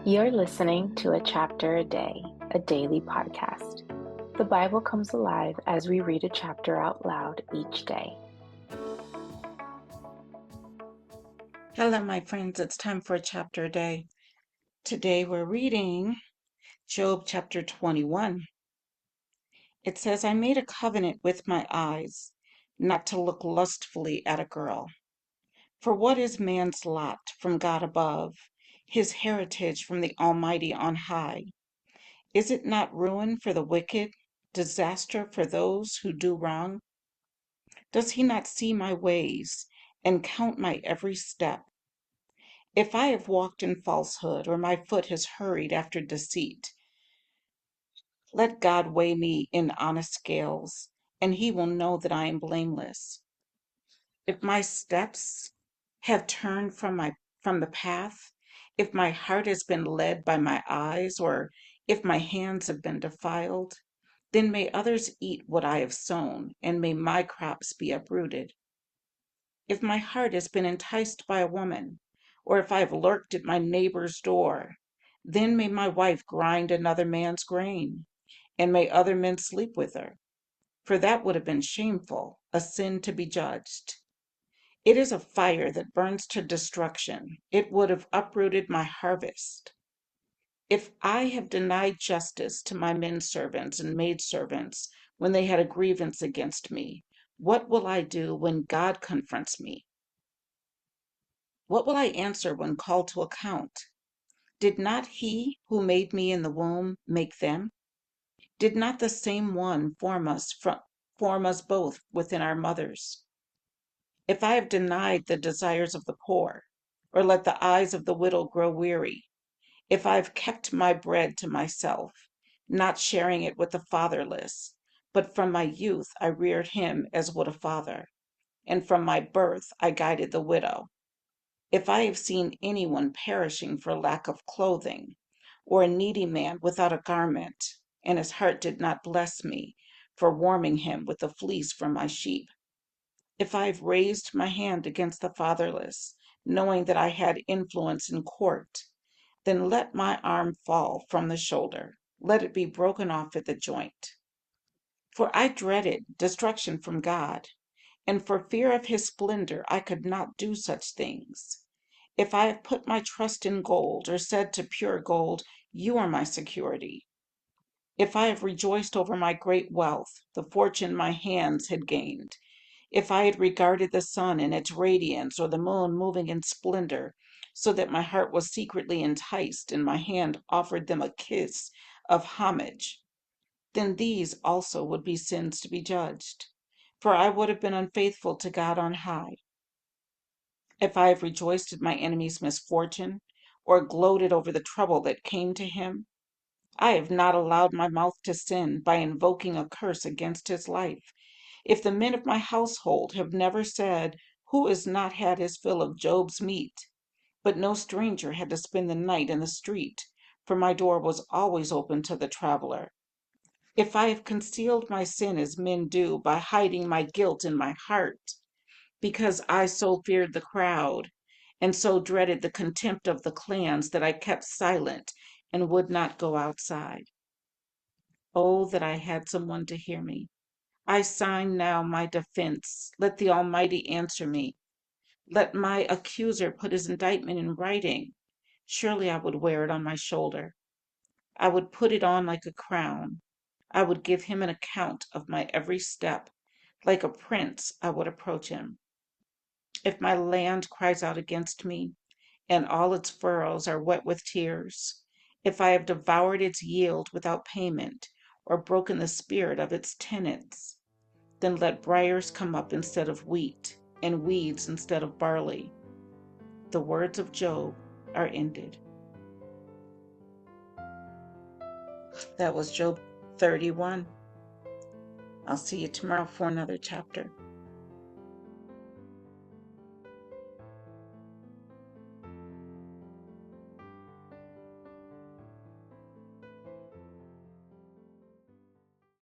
You're listening to A Chapter a Day, a daily podcast. The Bible comes alive as we read a chapter out loud each day. Hello, my friends. It's time for a chapter a day. Today we're reading Job chapter 21. It says, I made a covenant with my eyes not to look lustfully at a girl. For what is man's lot from God above, his heritage from the Almighty on high? Is it not ruin for the wicked, disaster for those who do wrong? Does he not see my ways and count my every step? If I have walked in falsehood, or my foot has hurried after deceit, let God weigh me in honest scales, and he will know that I am blameless. If my steps have turned from the path, if my heart has been led by my eyes, or if my hands have been defiled, then may others eat what I have sown, and may my crops be uprooted. If my heart has been enticed by a woman, or if I have lurked at my neighbor's door, then may my wife grind another man's grain, and may other men sleep with her. For that would have been shameful, a sin to be judged. It is a fire that burns to destruction. It would have uprooted my harvest. If I have denied justice to my men servants and maidservants when they had a grievance against me, what will I do when God confronts me? What will I answer when called to account? Did not he who made me in the womb make them? Did not the same one form us both within our mothers? If I have denied the desires of the poor, or let the eyes of the widow grow weary, if I have kept my bread to myself, not sharing it with the fatherless, but from my youth I reared him as would a father, and from my birth I guided the widow. If I have seen anyone perishing for lack of clothing, or a needy man without a garment, and his heart did not bless me for warming him with the fleece from my sheep, if I have raised my hand against the fatherless, knowing that I had influence in court, then let my arm fall from the shoulder, let it be broken off at the joint. For I dreaded destruction from God, and for fear of his splendor I could not do such things. If I have put my trust in gold, or said to pure gold, you are my security. If I have rejoiced over my great wealth, the fortune my hands had gained. If I had regarded the sun in its radiance, or the moon moving in splendor, so that my heart was secretly enticed, and my hand offered them a kiss of homage, then these also would be sins to be judged. For I would have been unfaithful to God on high. If I have rejoiced at my enemy's misfortune, or gloated over the trouble that came to him, I have not allowed my mouth to sin by invoking a curse against his life. If the men of my household have never said, who has not had his fill of Job's meat? But no stranger had to spend the night in the street, for my door was always open to the traveler. If I have concealed my sin as men do by hiding my guilt in my heart, because I so feared the crowd and so dreaded the contempt of the clans that I kept silent and would not go outside. Oh, that I had someone to hear me. I sign now my defense. Let the Almighty answer me. Let my accuser put his indictment in writing. Surely I would wear it on my shoulder. I would put it on like a crown. I would give him an account of my every step. Like a prince, I would approach him. If my land cries out against me, and all its furrows are wet with tears, if I have devoured its yield without payment, or broken the spirit of its tenants, then let briars come up instead of wheat, and weeds instead of barley. The words of Job are ended. That was Job 31. I'll see you tomorrow for another chapter.